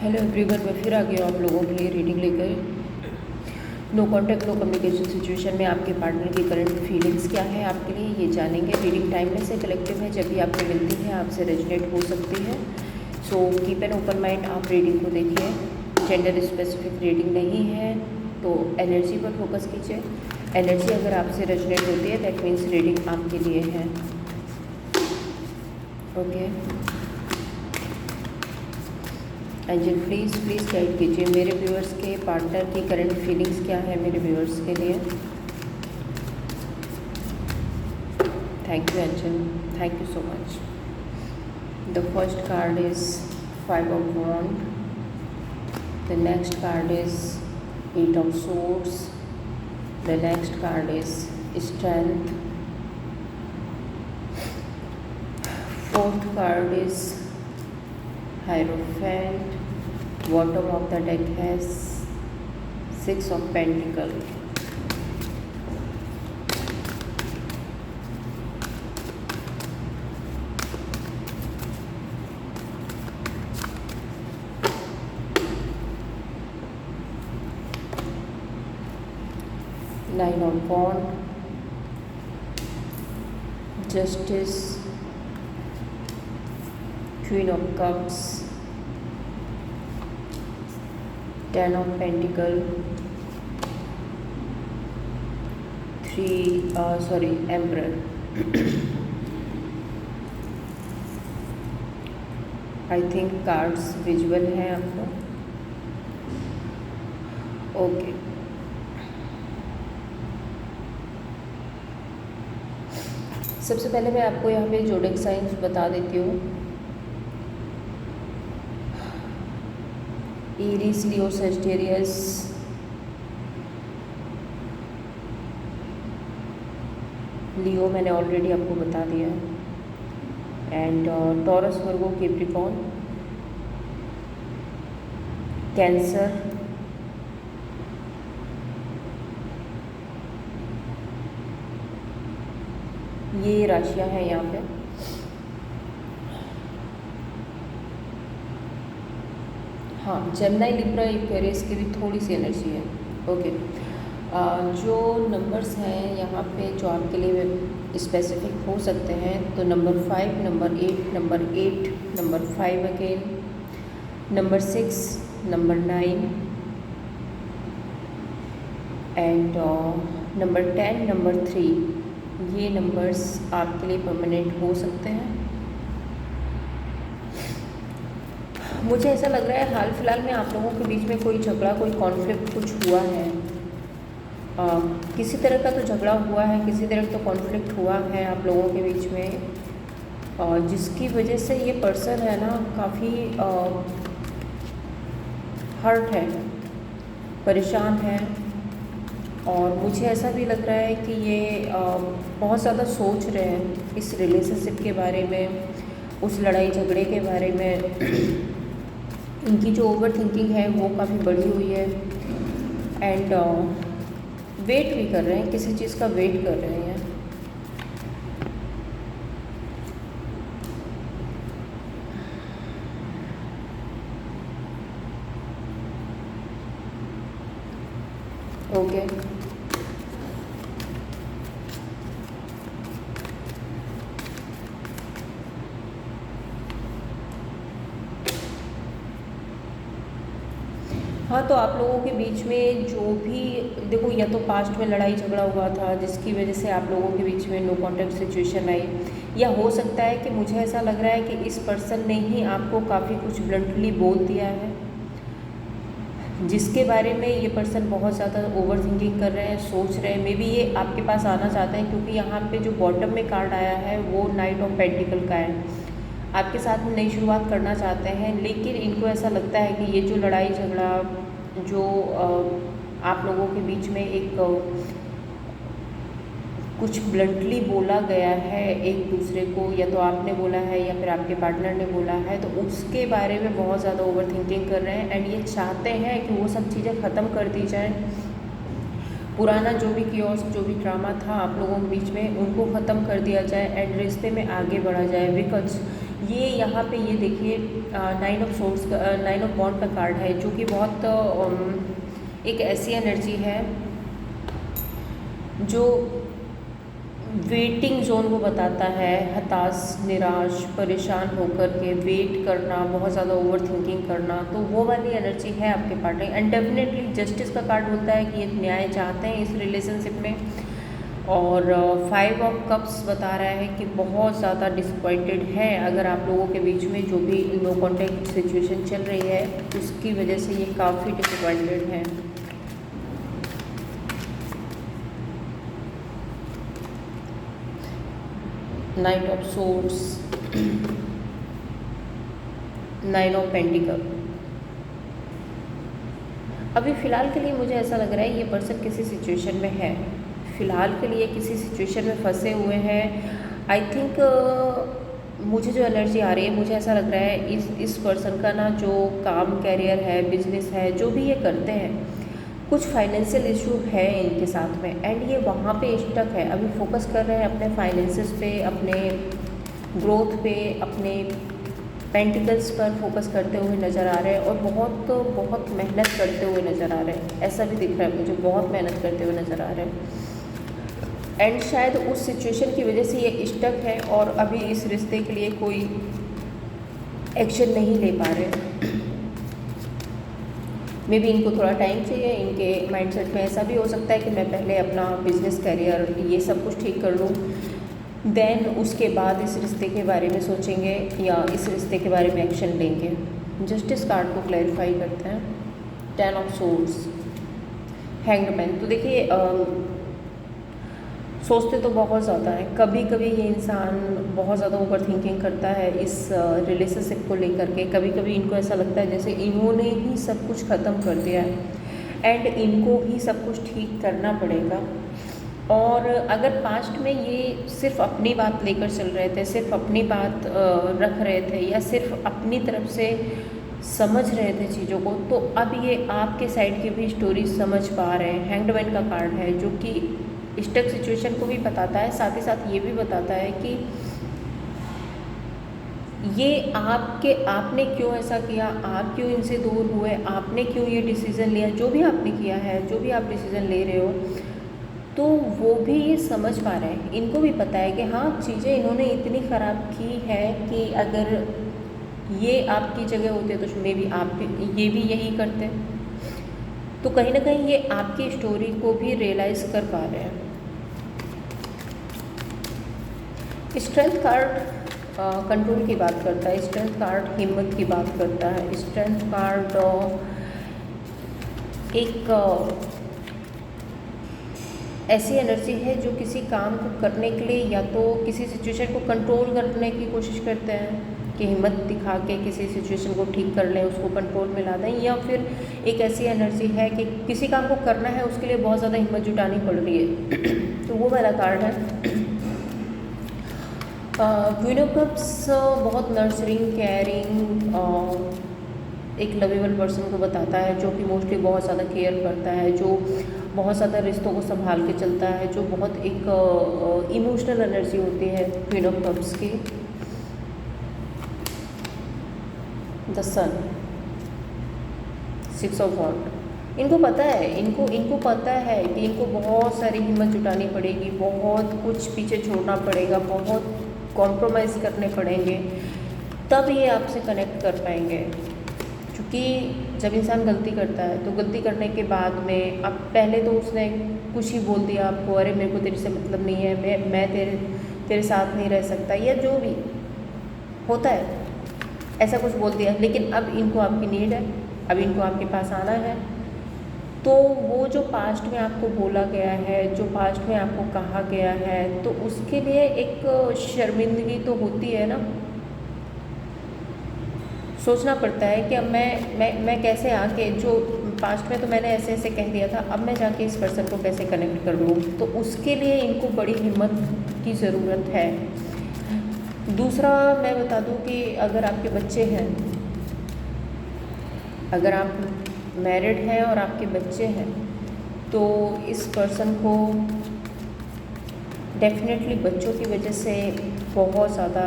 Hello everyone, मैं फिर आ गया हूँ आप लोगों के लिए रीडिंग लेकर। No contact no communication situation में आपके पार्टनर की करंट फीलिंग्स क्या है आपके लिए, ये जानेंगे। रीडिंग टाइमलेस है, कलेक्टिव है, जब भी आपको मिलती है आपसे रेजोनेट हो सकती है। So keep an open mind, आप रीडिंग को देखिए। जेंडर स्पेसिफिक रीडिंग नहीं है तो एनर्जी पर फोकस कीजिए। एनर्जी अगर आपसे रेजोनेट होती है दैट मीन्स रीडिंग आपके लिए है। ओके एंजल प्लीज़ गाइड कीजिए मेरे व्यूअर्स के पार्टनर की करंट फीलिंग्स क्या है मेरे व्यूअर्स के लिए। Thank you Angel, thank you so much. The first card is 5 of wand, the next card is 8 of swords, the next card is strength, fourth card is Hierophant, bottom of the deck has 6 of Pentacles. Nine of Wands, Justice, Queen of Cups, 10 of Pentacles, Emperor. I think cards visual हैं आपको। Okay सबसे पहले मैं आपको यहाँ पे जोडिक science बता देती हूँ। एरीज, लियो, सेजिटेरियस, लियो मैंने ऑलरेडी आपको बता दिया है, and taurus, Virgo, Capricorn, cancer, ये राशियां हैं यहाँ पे। हाँ, जेमिनी, लिब्रा, एक्वेरियस की भी थोड़ी सी एनर्जी है। ओके जो नंबर्स हैं यहाँ पे जो आपके लिए स्पेसिफिक हो सकते हैं, तो number 5, number 8, number 5 again, number 6, number 9 and number 10, number 3, ये नंबर्स आपके लिए परमानेंट हो सकते हैं। मुझे ऐसा लग रहा है हाल फिलहाल में आप लोगों के बीच में कोई झगड़ा, कोई कॉन्फ्लिक्ट कुछ हुआ है। किसी तरह का तो झगड़ा हुआ है, किसी तरह का तो कॉन्फ्लिक्ट हुआ है आप लोगों के बीच में, जिसकी वजह से ये पर्सन है ना काफ़ी हर्ट है, परेशान है। और मुझे ऐसा भी लग रहा है कि ये बहुत ज़्यादा सोच रहे हैं इस रिलेशनशिप के बारे में, उस लड़ाई झगड़े के बारे में। इनकी जो ओवर थिंकिंग है वो काफ़ी बढ़ी हुई है, एंड वेट भी कर रहे हैं, किसी चीज़ का वेट कर रहे हैं। ओके हाँ, तो आप लोगों के बीच में जो भी देखो, या तो पास्ट में लड़ाई झगड़ा हुआ था जिसकी वजह से आप लोगों के बीच में नो कॉन्टैक्ट सिचुएशन आई, या हो सकता है कि मुझे ऐसा लग रहा है कि इस पर्सन ने ही आपको काफ़ी कुछ ब्लंटली बोल दिया है, जिसके बारे में ये पर्सन बहुत ज़्यादा ओवर थिंकिंग कर रहे हैं, सोच रहे हैं। मे बी ये आपके पास आना चाहते हैं, क्योंकि यहाँ पे जो बॉटम में कार्ड आया है वो नाइट ऑफ पेंटिकल का है। आपके साथ में नई शुरुआत करना चाहते हैं, लेकिन इनको ऐसा लगता है कि ये जो लड़ाई झगड़ा जो आप लोगों के बीच में एक कुछ ब्लंटली बोला गया है एक दूसरे को, या तो आपने बोला है या फिर आपके पार्टनर ने बोला है, तो उसके बारे में बहुत ज़्यादा ओवर थिंकिंग कर रहे हैं। एंड ये चाहते हैं कि वो सब चीज़ें ख़त्म कर दी जाए, पुराना जो भी कियोस, जो भी ड्रामा था आप लोगों के बीच में, उनको ख़त्म कर दिया जाए एंड रिश्ते में आगे बढ़ा जाए। बिकॉज ये यहाँ पे ये देखिए 9 ऑफ सोर्स का 9 ऑफ बॉन्ड का कार्ड है, जो कि बहुत एक ऐसी एनर्जी है जो वेटिंग जोन को बताता है, हताश, निराश, परेशान होकर के वेट करना, बहुत ज़्यादा ओवर थिंकिंग करना, तो वो वाली एनर्जी है आपके पार्टनर। एंड डेफिनेटली जस्टिस का कार्ड बोलता है कि ये न्याय चाहते हैं इस रिलेशनशिप में। और 5 ऑफ कप्स बता रहा है कि बहुत ज़्यादा डिसअपॉइंटेड है अगर आप लोगों के बीच में जो भी नो कॉन्टैक्ट सिचुएशन चल रही है उसकी वजह से ये काफ़ी डिसअपॉइंटेड है। Night of swords, 9 of pentacle. अभी फ़िलहाल के लिए मुझे ऐसा लग रहा है ये पर्सन किसी सिचुएशन में है, फ़िलहाल के लिए किसी सिचुएशन में फंसे हुए हैं। आई थिंक मुझे जो एनर्जी आ रही है, मुझे ऐसा लग रहा है इस पर्सन का ना जो काम, कैरियर है, बिजनेस है, जो भी ये करते हैं, कुछ फाइनेंशियल इशू है इनके साथ में। एंड ये वहाँ पे स्टक है, अभी फोकस कर रहे हैं अपने फाइनेंसेस पे, अपने ग्रोथ पे, अपने पेंटिकल्स पर फोकस करते हुए नज़र आ रहे हैं और बहुत मेहनत करते हुए नज़र आ रहे हैं। ऐसा भी दिख रहा है मुझे, बहुत मेहनत करते हुए नज़र आ रहे हैं। एंड शायद उस सिचुएशन की वजह से ये स्टक है और अभी इस रिश्ते के लिए कोई एक्शन नहीं ले पा रहे। मे बी इनको थोड़ा टाइम चाहिए, इनके माइंडसेट में ऐसा भी हो सकता है कि मैं पहले अपना बिजनेस, करियर, ये सब कुछ ठीक कर लूँ, देन उसके बाद इस रिश्ते के बारे में सोचेंगे या इस रिश्ते के बारे में एक्शन लेंगे। जस्टिस कार्ड को क्लैरिफाई करते हैं। 10 ऑफ सोर्ड्स, हैंग्ड मैन। तो देखिए सोचते तो बहुत ज़्यादा है, कभी कभी ये इंसान बहुत ज़्यादा ओवर थिंकिंग करता है इस रिलेशनशिप को लेकर के। कभी कभी इनको ऐसा लगता है जैसे इन्होंने ही सब कुछ ख़त्म कर दिया है एंड इनको ही सब कुछ ठीक करना पड़ेगा। और अगर पास्ट में ये सिर्फ अपनी बात लेकर चल रहे थे, सिर्फ अपनी बात रख रहे थे या सिर्फ अपनी तरफ से समझ रहे थे चीज़ों को, तो अब ये आपके साइड की भी स्टोरी समझ पा रहे हैं। हैंग्ड मैन का कार्ड है जो कि स्टक सिचुएशन को भी बताता है, साथ ही साथ ये भी बताता है कि ये आपने क्यों ऐसा किया, आप क्यों इनसे दूर हुए, आपने क्यों ये डिसीज़न लिया, जो भी आपने किया है, जो भी आप डिसीज़न ले रहे हो, तो वो भी ये समझ पा रहे हैं। इनको भी पता है कि हाँ, चीज़ें इन्होंने इतनी ख़राब की है कि अगर ये आपकी जगह होते तो मे बी आप ये भी यही करते। तो कहीं ना कहीं ये आपकी स्टोरी को भी रियलाइज़ कर पा रहे हैं। स्ट्रेंथ कार्ड कंट्रोल की बात करता है, स्ट्रेंथ कार्ड हिम्मत की बात करता है, स्ट्रेंथ कार्ड एक ऐसी एनर्जी है जो किसी काम को करने के लिए या तो किसी सिचुएशन को कंट्रोल करने की कोशिश करते हैं कि हिम्मत दिखा के किसी सिचुएशन को ठीक कर लें, उसको कंट्रोल में ला दें, या फिर एक ऐसी एनर्जी है कि किसी काम को करना है उसके लिए बहुत ज़्यादा हिम्मत जुटानी पड़ रही है। तो वो वाला कार्ड है। क्वीन ऑफ कप्स बहुत नर्चरिंग, केयरिंग, एक लवेबल पर्सन को बताता है जो कि मोस्टली बहुत ज़्यादा केयर करता है, जो बहुत ज़्यादा रिश्तों को संभाल के चलता है, जो बहुत एक इमोशनल एनर्जी होती है क्वीन ऑफ कप्स की। द सन, 6 ऑफ वॉन्ड। इनको पता है, इनको पता है कि इनको बहुत सारी हिम्मत जुटानी पड़ेगी, बहुत कुछ पीछे छोड़ना पड़ेगा, बहुत कॉम्प्रोमाइज़ करने पड़ेंगे, तब ये आपसे कनेक्ट कर पाएंगे। क्योंकि जब इंसान गलती करता है तो गलती करने के बाद में, अब पहले तो उसने कुछ ही बोल दिया आपको, अरे मेरे को तेरे से मतलब नहीं है, मैं तेरे साथ नहीं रह सकता, या जो भी होता है ऐसा कुछ बोल दिया, लेकिन अब इनको आपकी नीड है, अब इनको आपके पास आना है। तो वो जो पास्ट में आपको बोला गया है, जो पास्ट में आपको कहा गया है, तो उसके लिए एक शर्मिंदगी तो होती है ना। सोचना पड़ता है कि अब मैं कैसे आके, जो पास्ट में तो मैंने ऐसे ऐसे कह दिया था, अब मैं जाके इस पर्सन को कैसे कनेक्ट कर लूँ। तो उसके लिए इनको बड़ी हिम्मत की ज़रूरत है। दूसरा मैं बता दूँ कि अगर आपके बच्चे हैं, अगर आप मैरिड हैं और आपके बच्चे हैं, तो इस पर्सन को डेफिनेटली बच्चों की वजह से बहुत ज़्यादा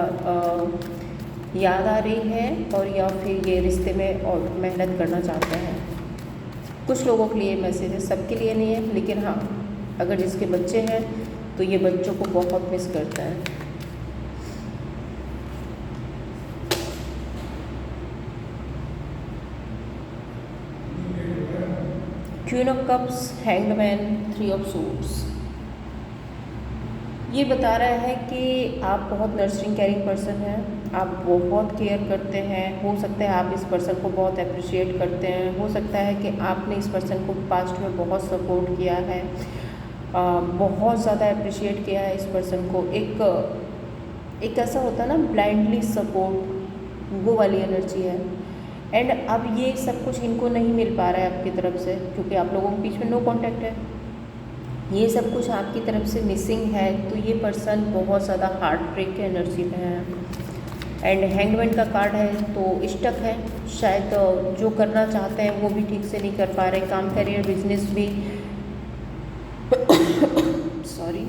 याद आ रही है, और या फिर ये रिश्ते में और मेहनत करना चाहते हैं। कुछ लोगों के लिए मैसेज है, सबके लिए नहीं है, लेकिन हाँ, अगर जिसके बच्चे हैं तो ये बच्चों को बहुत मिस करता है। Queen of cups, hanged man, 3 of suits. ये बता रहा है कि आप बहुत नर्चरिंग केयरिंग पर्सन हैं, आप बहुत केयर करते हैं। हो सकता है आप इस पर्सन को बहुत अप्रिशिएट करते हैं, हो सकता है कि आपने इस पर्सन को पास्ट में बहुत सपोर्ट किया है, बहुत ज़्यादा अप्रिशिएट किया है इस पर्सन को। एक ऐसा होता है ना, ब्लाइंडली सपोर्ट, वो वाली एनर्जी है। एंड अब ये सब कुछ इनको नहीं मिल पा रहा है आपकी तरफ से, क्योंकि आप लोगों के बीच में नो कॉन्टैक्ट है। ये सब कुछ आपकी तरफ से मिसिंग है, तो ये पर्सन बहुत ज़्यादा हार्ट ब्रेक की एनर्जी में है। एंड हैंगमैन का कार्ड है, तो स्टक है, शायद जो करना चाहते हैं वो भी ठीक से नहीं कर पा रहे। काम, करियर, बिजनेस भी सॉरी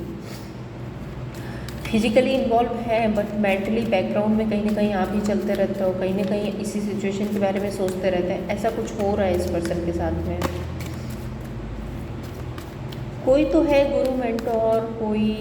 फिजिकली इन्वॉल्व है, बट मेंटली बैकग्राउंड में कहीं ना कहीं आप ही चलते रहते हो, कहीं ना कहीं इसी सिचुएशन के बारे में सोचते रहते हैं। ऐसा कुछ हो रहा है इस पर्सन के साथ में। कोई तो है गुरु, मेंटोर, कोई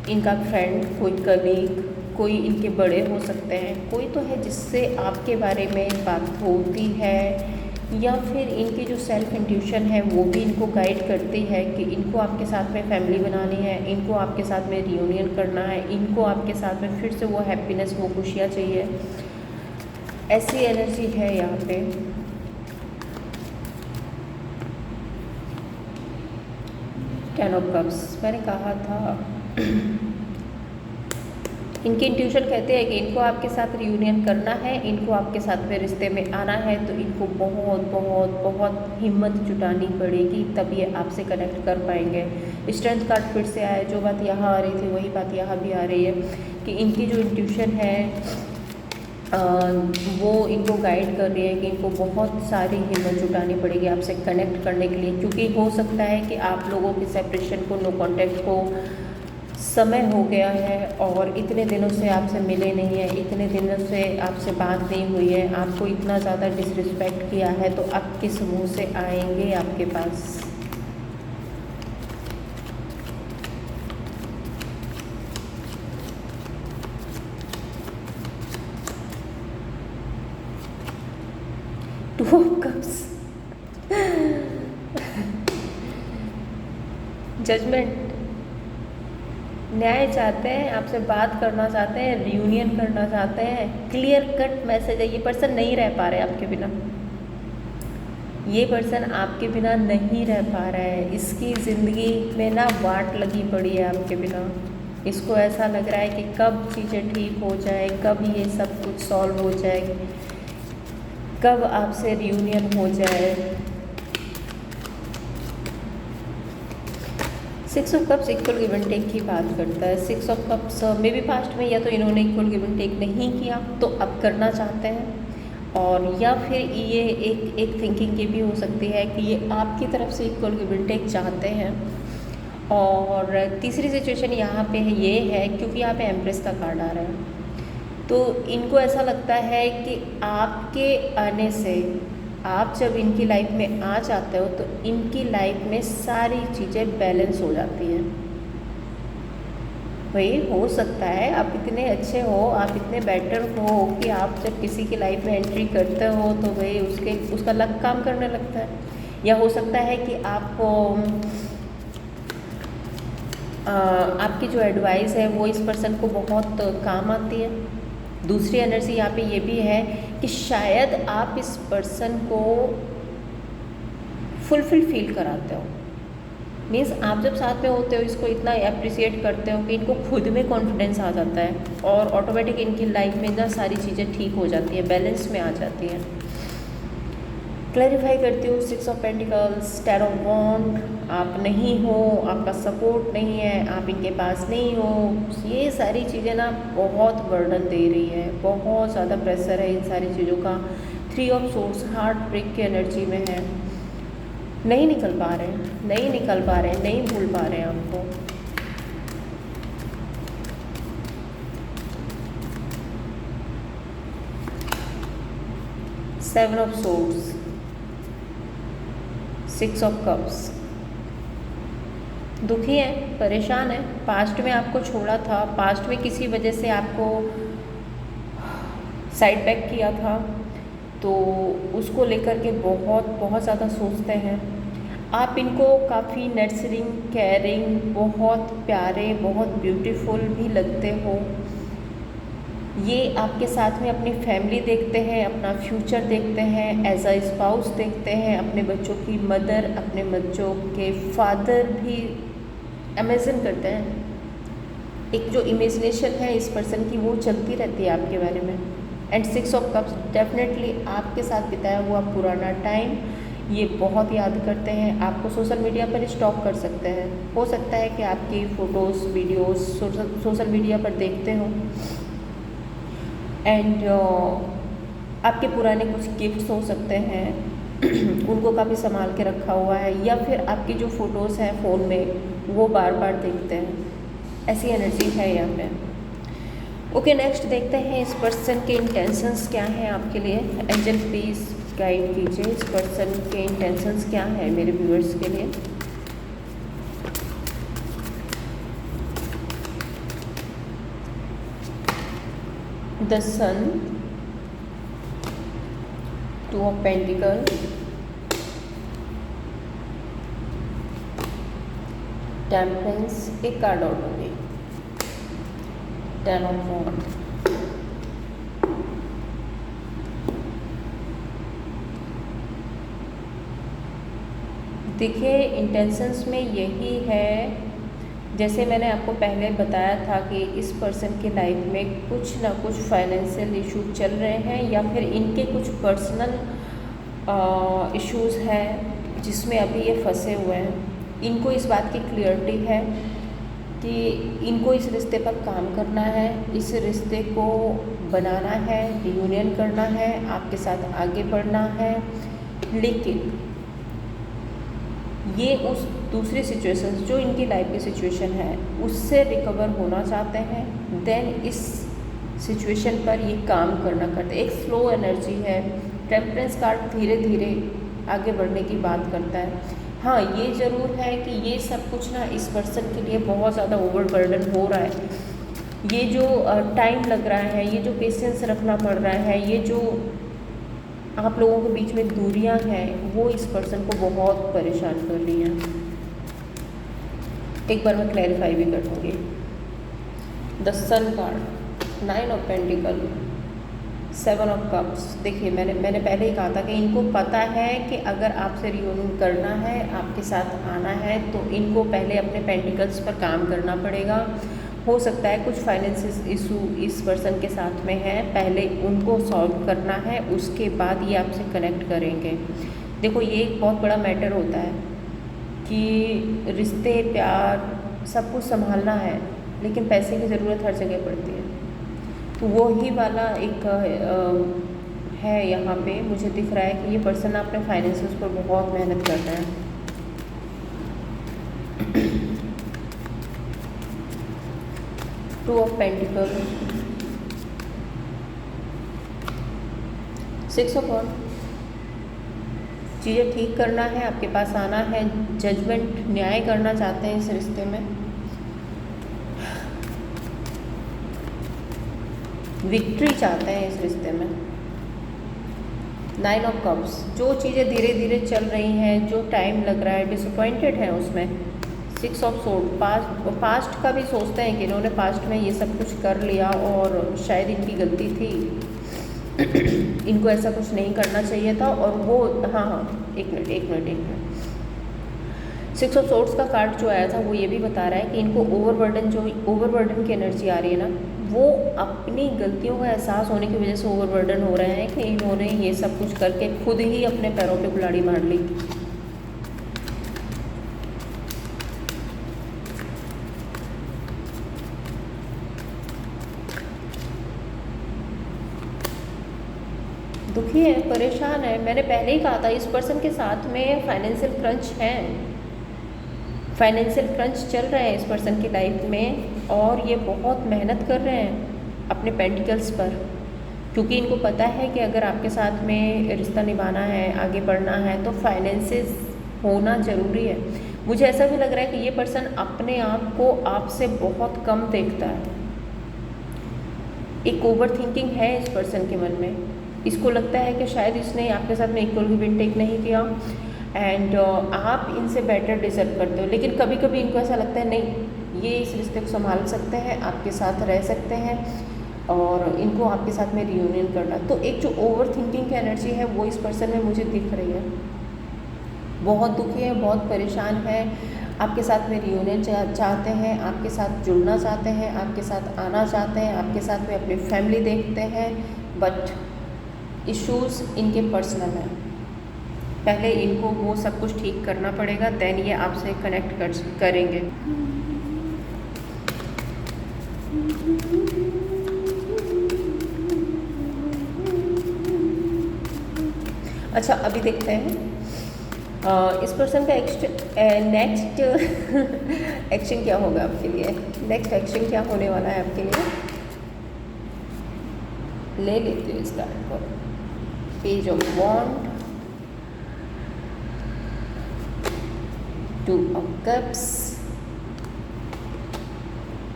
इनका फ्रेंड, कोई कलीग, कोई इनके बड़े हो सकते हैं। कोई तो है जिससे आपके बारे में बात होती है, या फिर इनकी जो सेल्फ इंट्यूशन है वो भी इनको गाइड करती है कि इनको आपके साथ में फैमिली बनानी है, इनको आपके साथ में रियूनियन करना है, इनको आपके साथ में फिर से वो हैप्पीनेस, वो खुशियाँ चाहिए। ऐसी एनर्जी है यहाँ पे। टेन ऑफ कप्स, मैंने कहा था इनकी इंट्यूशन कहते हैं कि इनको आपके साथ रियूनियन करना है, इनको आपके साथ में रिश्ते में आना है, तो इनको बहुत बहुत बहुत हिम्मत जुटानी पड़ेगी, तब ये आपसे कनेक्ट कर पाएंगे। स्ट्रेंथ कार्ड फिर से आया, जो बात यहाँ आ रही थी वही बात यहाँ भी आ रही है कि इनकी जो इंट्यूशन है वो इनको गाइड कर रही है कि इनको बहुत सारी हिम्मत जुटानी पड़ेगी आपसे कनेक्ट करने के लिए, क्योंकि हो सकता है कि आप लोगों की सेपरेशन को, नो कॉन्टैक्ट को समय हो गया है, और इतने दिनों से आपसे मिले नहीं है, इतने दिनों से आपसे बात नहीं हुई है, आपको इतना ज़्यादा डिसरिस्पेक्ट किया है, तो अब किस मुँह से आएंगे आपके पास। टू ऑफ कप्स, जजमेंट, न्याय चाहते हैं, आपसे बात करना चाहते हैं, रियूनियन करना चाहते हैं। क्लियर कट मैसेज है, ये पर्सन नहीं रह पा रहे आपके बिना, ये पर्सन आपके बिना नहीं रह पा रहा है। इसकी ज़िंदगी में ना वाट लगी पड़ी है आपके बिना। इसको ऐसा लग रहा है कि कब चीज़ें ठीक हो जाए, कब ये सब कुछ सॉल्व हो जाए, कब आपसे रियूनियन हो जाए। 6 of cups equal give and take की बात करता है। 6 of cups may be past में या तो इन्होंने इक्वल गिव एंड टेक नहीं किया, तो अब करना चाहते हैं, और या फिर ये एक थिंकिंग ये भी हो सकती है कि ये आपकी तरफ से इक्वल गिव एंड टेक चाहते हैं। और तीसरी सिचुएशन यहाँ पे ये है, क्योंकि यहाँ पे एम्प्रेस का कार्ड आ रहा है, तो इनको ऐसा लगता है कि आपके आने से, आप जब इनकी लाइफ में आ जाते हो तो इनकी लाइफ में सारी चीज़ें बैलेंस हो जाती हैं। भाई हो सकता है आप इतने अच्छे हो, आप इतने बेटर हो कि आप जब किसी की लाइफ में एंट्री करते हो तो भाई उसका लक काम करने लगता है। या हो सकता है कि आपको आपकी जो एडवाइस है वो इस पर्सन को बहुत काम आती है। दूसरी एनर्जी यहाँ पे ये भी है कि शायद आप इस पर्सन को फुलफिल फील कराते हो, मीन्स आप जब साथ में होते हो इसको इतना अप्रिसिएट करते हो कि इनको खुद में कॉन्फिडेंस आ जाता है, और ऑटोमेटिक इनकी लाइफ में ना सारी चीज़ें ठीक हो जाती हैं, बैलेंस में आ जाती हैं। क्लैरिफाई करती हूँ, 6 ऑफ पेंटिकल्स, 10 ऑफ वॉन्ड, आप नहीं हो, आपका सपोर्ट नहीं है, आप इनके पास नहीं हो, ये सारी चीज़ें ना बहुत बर्डन दे रही है, बहुत ज़्यादा प्रेशर है इन सारी चीज़ों का। 3 ऑफ सोर्स, हार्ट ब्रेक की एनर्जी में है, नहीं निकल पा रहे हैं, नहीं निकल पा रहे हैं, नहीं भूल पा रहे हैं आपको। 7 ऑफ सोर्ड्स, 6 ऑफ कप्स। दुखी है, परेशान है, पास्ट में आपको छोड़ा था, पास्ट में किसी वजह से आपको साइड बैक किया था, तो उसको लेकर के बहुत ज़्यादा सोचते हैं। आप इनको काफ़ी नर्सरिंग, केयरिंग, बहुत प्यारे, बहुत ब्यूटीफुल भी लगते हो। ये आपके साथ में अपनी फैमिली देखते हैं, अपना फ्यूचर देखते हैं, एज अ स्पाउस देखते हैं, अपने बच्चों की मदर, अपने बच्चों के फादर भी इमेजिन करते हैं। एक जो इमेजिनेशन है इस पर्सन की वो चलती रहती है आपके बारे में। एंड 6 ऑफ कप्स, डेफिनेटली आपके साथ बिताया हुआ पुराना टाइम ये बहुत याद करते हैं। आपको सोशल मीडिया पर स्टॉक कर सकते हैं, हो सकता है कि आपकी फ़ोटोज़, वीडियोस सोशल मीडिया पर देखते हो। एंड आपके पुराने कुछ गिफ्ट्स हो सकते हैं उनको काफ़ी संभाल के रखा हुआ है, या फिर आपकी जो फ़ोटोज़ हैं फ़ोन में वो बार बार देखते हैं, ऐसी एनर्जी है यहाँ पे। ओके, नेक्स्ट देखते हैं इस पर्सन के इंटेंशंस क्या हैं आपके लिए। एंजल प्लीज़ गाइड कीजिए, इस पर्सन के इंटेंशंस क्या हैं मेरे व्यूअर्स के लिए। The sun, 2 of pentacle, temperance, एक कार्ड आउट होगी, 10 ऑफ वॉन्ड। देखिए, इंटेंशंस में यही है, जैसे मैंने आपको पहले बताया था कि इस पर्सन की लाइफ में कुछ ना कुछ फाइनेंशियल इशू चल रहे हैं, या फिर इनके कुछ पर्सनल इश्यूज़ हैं जिसमें अभी ये फंसे हुए हैं। इनको इस बात की क्लियरिटी है कि इनको इस रिश्ते पर काम करना है, इस रिश्ते को बनाना है, रियूनियन करना है, आपके साथ आगे बढ़ना है, लेकिन ये उस दूसरी सिचुएशन जो इनकी लाइफ की सिचुएशन है उससे रिकवर होना चाहते हैं। देन इस सिचुएशन पर ये काम करना करते हैं। एक स्लो एनर्जी है। टेम्परेंस कार्ड धीरे धीरे आगे बढ़ने की बात करता है। हाँ, ये ज़रूर है कि ये सब कुछ ना इस पर्सन के लिए बहुत ज़्यादा ओवरबर्डन हो रहा है। ये जो टाइम लग रहा है, ये जो पेशेंस रखना पड़ रहा है, ये जो आप लोगों के बीच में दूरियां हैं, वो इस पर्सन को बहुत परेशान कर रही हैं। एक बार मैं क्लैरिफाई भी कर दूँगी। The sun card, 9 of pentacle, 7 of cups. देखिए, मैंने पहले ही कहा था कि इनको पता है कि अगर आपसे रियूनियन करना है, आपके साथ आना है, तो इनको पहले अपने पेंटिकल्स पर काम करना पड़ेगा। हो सकता है कुछ फाइनेंशियल इशू इस पर्सन के साथ में है, पहले उनको सॉल्व करना है, उसके बाद ये आपसे कनेक्ट करेंगे। देखो, ये एक बहुत बड़ा मैटर होता है कि रिश्ते, प्यार सब कुछ संभालना है, लेकिन पैसे की ज़रूरत हर जगह पड़ती है। तो वो ही वाला एक है यहाँ पे। मुझे दिख रहा है कि ये पर्सन अपने फाइनेंसेस पर बहुत मेहनत कर रहा है। टू ऑफ पेंटिकल, 6 ऑफ वॉन्ड। चीज़ें ठीक करना है, आपके पास आना है, जजमेंट, न्याय करना चाहते हैं इस रिश्ते में, विक्ट्री चाहते हैं इस रिश्ते में। 9 ऑफ कप्स, जो चीज़ें धीरे धीरे चल रही हैं, जो टाइम लग रहा है, डिसअपॉइंटेड है उसमें। 6 ऑफ सोर्ड, पास्ट का भी सोचते हैं कि इन्होंने पास्ट में ये सब कुछ कर लिया और शायद इनकी गलती थी, इनको ऐसा कुछ नहीं करना चाहिए था। और वो हाँ, एक मिनट। 6 ऑफ सोर्ड्स का कार्ड जो आया था वो ये भी बता रहा है कि इनको ओवरबर्डन की एनर्जी आ रही है ना, वो अपनी गलतियों का एहसास होने की वजह से ओवरबर्डन हो रहे हैं कि इन्होंने ये सब कुछ करके खुद ही अपने पैरों पे कुल्हाड़ी मार ली। दुखी है, परेशान है। मैंने पहले ही कहा था इस पर्सन के साथ में फाइनेंशियल क्रंच है, फाइनेंशियल क्रंच चल रहे हैं इस पर्सन की लाइफ में, और ये बहुत मेहनत कर रहे हैं अपने पेंटिकल्स पर। क्योंकि इनको पता है कि अगर आपके साथ में रिश्ता निभाना है, आगे बढ़ना है, तो फाइनेंसेस होना ज़रूरी है। मुझे ऐसा भी लग रहा है कि ये पर्सन अपने आप को आपसे बहुत कम देखता है। एक ओवर थिंकिंग है इस पर्सन के मन में। इसको लगता है कि शायद इसने आपके साथ में इक्वल गिव एंड टेक नहीं किया एंड आप इनसे बेटर डिजर्व करते हो। लेकिन कभी कभी इनको ऐसा लगता है नहीं, ये इस रिश्ते को संभाल सकते हैं, आपके साथ रह सकते हैं और इनको आपके साथ में रियूनियन करना। तो एक जो ओवर थिंकिंग की एनर्जी है वो इस पर्सन में मुझे दिख रही है। बहुत दुखी है, बहुत परेशान है, आपके साथ में रियूनियन चाहते हैं, आपके साथ जुड़ना चाहते हैं, आपके साथ आना चाहते हैं, आपके साथ में अपनी फैमिली देखते हैं, बट इश्यूज़ इनके पर्सनल हैं। पहले इनको वो सब कुछ ठीक करना पड़ेगा, देन ये आपसे कनेक्ट करेंगे। अच्छा, अभी देखते हैं इस पर्सन का नेक्स्ट एक्शन क्या होगा आपके लिए। नेक्स्ट एक्शन क्या होने वाला है आपके लिए, ले लेते हो इस कार्ड को। Page of wand, two of cups,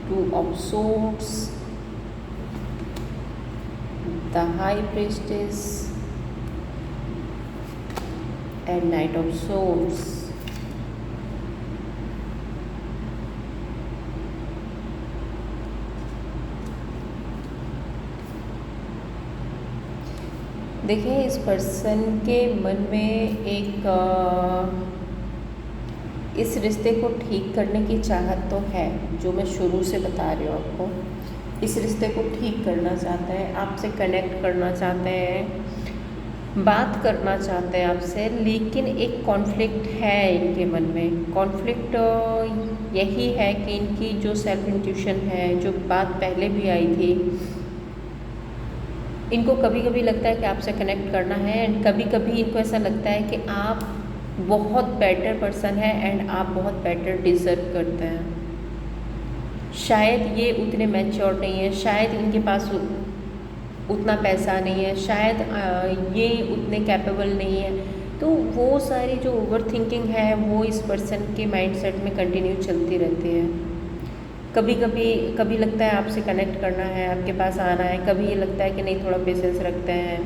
two of swords, the high priestess and knight of swords. देखिए, इस पर्सन के मन में एक इस रिश्ते को ठीक करने की चाहत तो है, जो मैं शुरू से बता रही हूँ आपको। इस रिश्ते को ठीक करना चाहते हैं, आपसे कनेक्ट करना चाहते हैं, बात करना चाहते हैं आपसे, लेकिन एक कॉन्फ्लिक्ट है इनके मन में। कॉन्फ्लिक्ट यही है कि इनकी जो सेल्फ इंट्यूशन है, जो बात पहले भी आई थी, इनको कभी कभी लगता है कि आपसे कनेक्ट करना है एंड कभी कभी इनको ऐसा लगता है कि आप बहुत बेटर पर्सन है एंड आप बहुत बेटर डिज़र्व करते हैं। शायद ये उतने मैच्योर नहीं है, शायद इनके पास उतना पैसा नहीं है, शायद ये उतने कैपेबल नहीं है। तो वो सारी जो ओवर थिंकिंग है वो इस पर्सन के माइंडसेट में कंटिन्यू चलती रहती है। कभी लगता है आपसे कनेक्ट करना है, आपके पास आना है, कभी ये लगता है कि नहीं थोड़ा पेशेंस रखते हैं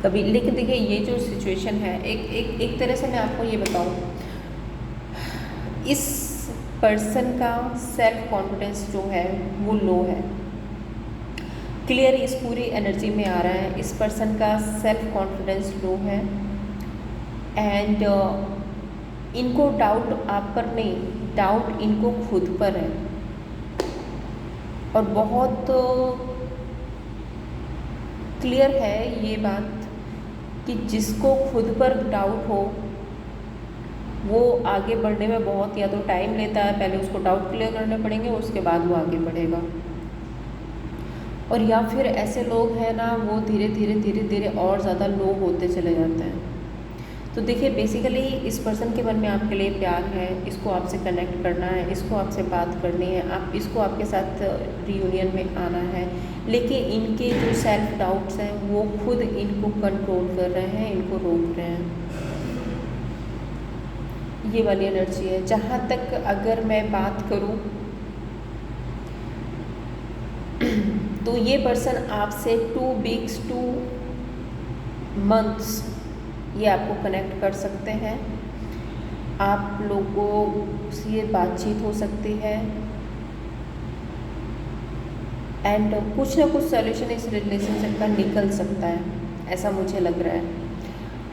कभी। लेकिन देखिए, ये जो सिचुएशन है, एक तरह से मैं आपको ये बताऊं, इस पर्सन का सेल्फ कॉन्फिडेंस जो है वो लो है। क्लियर इस पूरी एनर्जी में आ रहा है, इस पर्सन का सेल्फ कॉन्फिडेंस लो है एंड इनको डाउट आप पर नहीं, डाउट इनको खुद पर है। और बहुत क्लियर है ये बात कि जिसको खुद पर डाउट हो वो आगे बढ़ने में बहुत या तो टाइम लेता है, पहले उसको डाउट क्लियर करने पड़ेंगे, उसके बाद वो आगे बढ़ेगा। और या फिर ऐसे लोग हैं ना, वो धीरे धीरे और ज़्यादा लो होते चले जाते हैं। तो देखिए, बेसिकली इस पर्सन के मन में आपके लिए प्यार है, इसको आपसे कनेक्ट करना है, इसको आपसे बात करनी है, आप इसको आपके साथ रियूनियन में आना है। लेकिन इनके जो सेल्फ डाउट्स हैं वो खुद इनको कंट्रोल कर रहे हैं, इनको रोक रहे हैं। ये वाली एनर्जी है। जहाँ तक अगर मैं बात करूँ तो ये पर्सन आपसे 2 वीक्स 2 मंथ्स ये आपको कनेक्ट कर सकते हैं। आप लोगों से बातचीत हो सकती है एंड कुछ ना कुछ सॉल्यूशन इस रिलेशनशिप का निकल सकता है, ऐसा मुझे लग रहा है।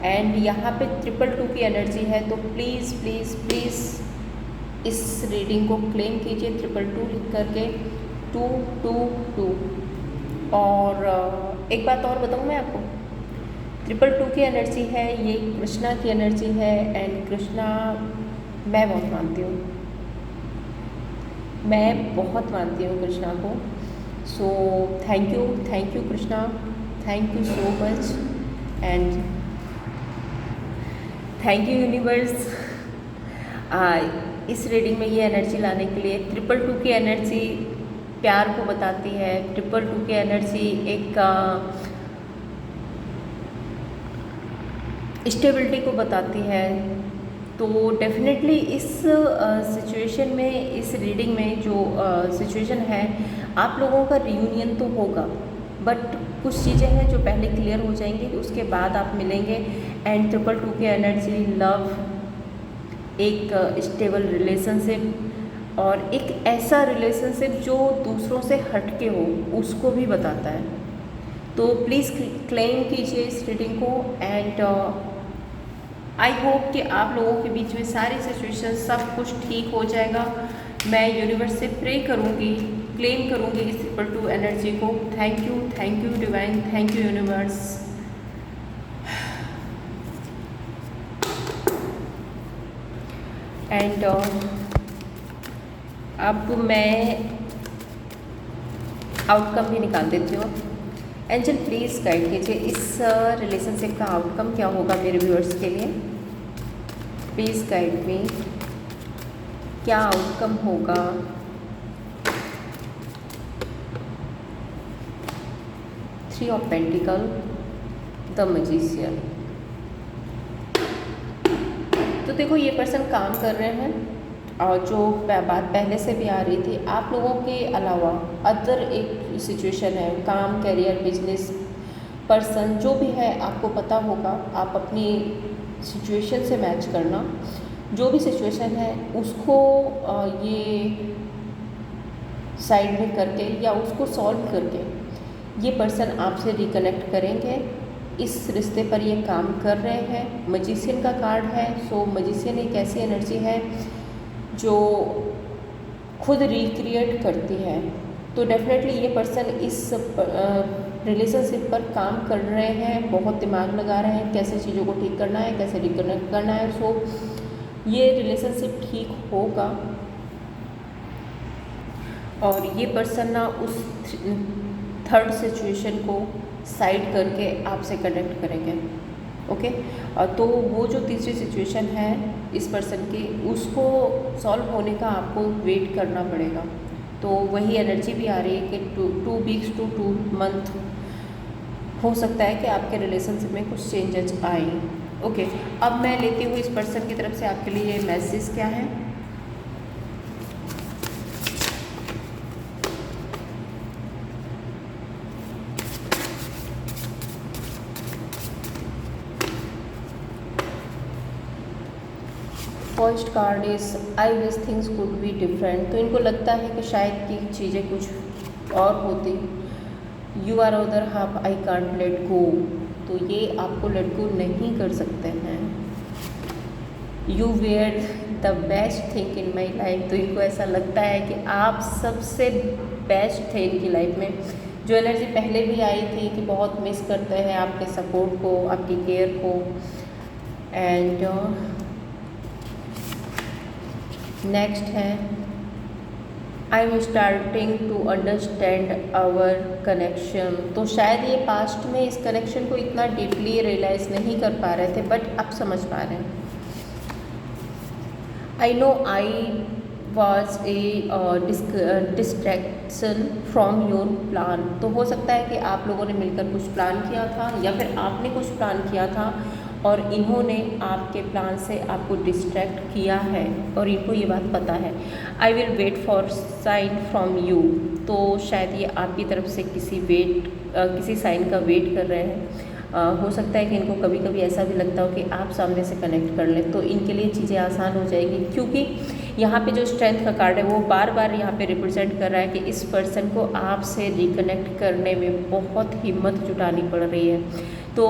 एंड यहाँ पे 222 की एनर्जी है, तो प्लीज़ प्लीज़ प्लीज़ इस रीडिंग को क्लेम कीजिए 222 लिख करके 222। और एक बात और बताऊँ मैं आपको, 222 की एनर्जी है, ये कृष्णा की एनर्जी है एंड कृष्णा मैं बहुत मानती हूँ, मैं बहुत मानती हूँ कृष्णा को। So thank you Krishna, thank you so much and thank you universe इस रीडिंग में ये एनर्जी लाने के लिए। 222 की एनर्जी प्यार को बताती है। 222 की एनर्जी एक स्टेबिलिटी को बताती है। तो डेफिनेटली इस सिचुएशन में, इस रीडिंग में जो सिचुएशन है, आप लोगों का रियूनियन तो होगा, बट कुछ चीज़ें हैं जो पहले क्लियर हो जाएंगी, उसके बाद आप मिलेंगे। एंड 222 की एनर्जी लव, एक स्टेबल रिलेशनशिप और एक ऐसा रिलेशनशिप जो दूसरों से हटके हो, उसको भी बताता है। तो प्लीज़ क्लेम कीजिए इस रीडिंग को। एंड आई होप कि आप लोगों के बीच में सारी सिचुएशन सब कुछ ठीक हो जाएगा। मैं यूनिवर्स से प्रे करूँगी, क्लेम करूँगी इस 222 एनर्जी को। Thank you divine, thank you universe. And अब मैं आउटकम भी निकाल देती हूँ। एंजल प्लीज़ गाइड कीजिए इस रिलेशनशिप का आउटकम क्या होगा मेरे व्यूअर्स के लिए। प्लीज़ गाइड मी, क्या आउटकम होगा। Three of pentacle, the magician. तो देखो, ये पर्सन काम कर रहे हैं और जो बात पहले से भी आ रही थी, आप लोगों के अलावा अदर एक सिचुएशन है, काम, करियर, बिजनेस, पर्सन जो भी है, आपको पता होगा। आप अपनी सिचुएशन से मैच करना, जो भी सिचुएशन है उसको ये साइड में करके या उसको सॉल्व करके ये पर्सन आपसे रिकनेक्ट करेंगे। इस रिश्ते पर ये काम कर रहे हैं। मैजिशियन का कार्ड है। सो मैजिशियन एक ऐसी एनर्जी है जो खुद रिक्रिएट करती है। तो डेफिनेटली ये पर्सन इस रिलेशनशिप पर काम कर रहे हैं, बहुत दिमाग लगा रहे हैं, कैसे चीज़ों को ठीक करना है, कैसे रिकनेक्ट करना है। सो ये रिलेशनशिप ठीक होगा और ये पर्सन ना उस थर्ड सिचुएशन को साइड करके आपसे कनेक्ट करेंगे। ओके, तो वो जो तीसरी सिचुएशन है इस पर्सन की, उसको सॉल्व होने का आपको वेट करना पड़ेगा। तो वही एनर्जी भी आ रही है कि 2 वीक्स टू 2 मंथ हो सकता है कि आपके रिलेशनशिप में कुछ चेंजेस आए। ओके, अब मैं लेती हूँ इस पर्सन की तरफ से आपके लिए ये मैसेज क्या है। First card is I wish things could be different. तो इनको लगता है कि शायद की चीज़ें कुछ और होती। You are other half I can't let go. तो ये आपको लेट गो नहीं कर सकते हैं। You were the best thing in my life. तो इनको ऐसा लगता है कि आप सबसे बेस्ट थे इनकी लाइफ में। जो एनर्जी पहले भी आई थी कि बहुत मिस करते हैं आपके सपोर्ट को, आपकी केयर को। एंड नेक्स्ट है I am starting to understand our connection. तो शायद ये पास्ट में इस कनेक्शन को इतना डीपली रियलाइज़ नहीं कर पा रहे थे, बट अब समझ पा रहे हैं। I know I was a distraction from your plan. तो हो सकता है कि आप लोगों ने मिलकर कुछ प्लान किया था या फिर आपने कुछ प्लान किया था और इन्होंने आपके प्लान से आपको डिस्ट्रैक्ट किया है और इनको ये बात पता है। I will wait for sign from you. तो शायद ये आपकी तरफ से किसी साइन का वेट कर रहे हैं। हो सकता है कि इनको कभी कभी ऐसा भी लगता हो कि आप सामने से कनेक्ट कर लें, तो इनके लिए चीज़ें आसान हो जाएगी। क्योंकि यहाँ पे जो स्ट्रेंथ का कार्ड है वो बार बार यहाँ पे रिप्रेजेंट कर रहा है कि इस पर्सन को आपसे रिकनेक्ट करने में बहुत हिम्मत जुटानी पड़ रही है। तो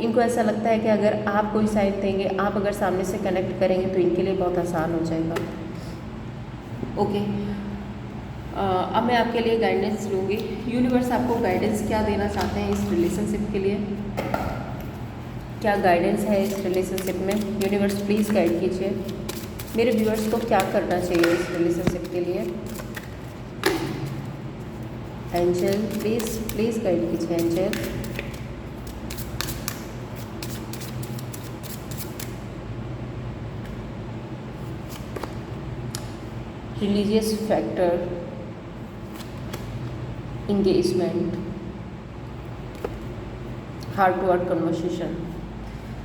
इनको ऐसा लगता है कि अगर आप कोई साइन देंगे, आप अगर सामने से कनेक्ट करेंगे तो इनके लिए बहुत आसान हो जाएगा। ओके, अब मैं आपके लिए गाइडेंस लूँगी। यूनिवर्स आपको गाइडेंस क्या देना चाहते हैं इस रिलेशनशिप के लिए, क्या गाइडेंस है इस रिलेशनशिप में। यूनिवर्स प्लीज़ गाइड कीजिए मेरे व्यूअर्स को क्या करना चाहिए इस रिलेशनशिप के लिए। एंजल प्लीज़ गाइड कीजिए angel. Religious factor, engagement, heart to heart conversation.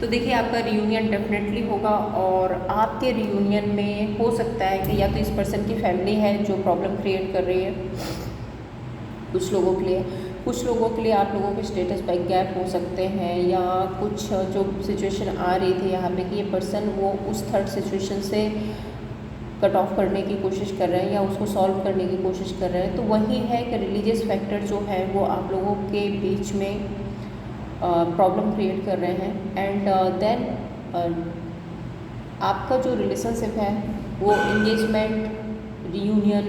तो देखिए आपका रियूनियन डेफिनेटली होगा और आपके रियूनियन में हो सकता है कि या तो इस पर्सन की फैमिली है जो प्रॉब्लम क्रिएट कर रही है कुछ लोगों के लिए, कुछ लोगों के लिए आप लोगों के स्टेटस बाय गैप हो सकते हैं, या कुछ जो सिचुएशन आ रही थी यहाँ पे कि ये पर्सन वो उस थर्ड सिचुएशन से कट ऑफ करने की कोशिश कर रहे हैं या उसको सॉल्व करने की कोशिश कर रहे हैं। तो वही है कि रिलीजियस फैक्टर जो है वो आप लोगों के बीच में प्रॉब्लम क्रिएट कर रहे हैं। एंड देन आपका जो रिलेशनशिप है वो इंगेजमेंट, रियूनियन,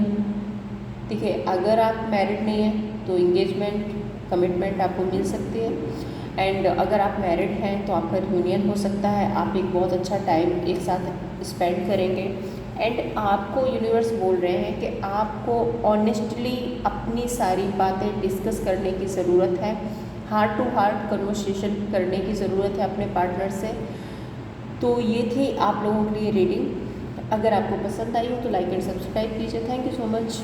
देखिए अगर आप मैरिड नहीं हैं तो इंगेजमेंट, कमिटमेंट आपको मिल सकती है। एंड अगर आप मैरिड हैं तो आपका रियूनियन हो सकता है, आप एक बहुत अच्छा टाइम एक साथ स्पेंड करेंगे। एंड आपको यूनिवर्स बोल रहे हैं कि आपको ऑनेस्टली अपनी सारी बातें डिस्कस करने की ज़रूरत है, हार्ट टू हार्ट कन्वर्सेशन करने की ज़रूरत है अपने पार्टनर से। तो ये थी आप लोगों के लिए रीडिंग। अगर आपको पसंद आई हो तो लाइक एंड सब्सक्राइब कीजिए। Thank you so much.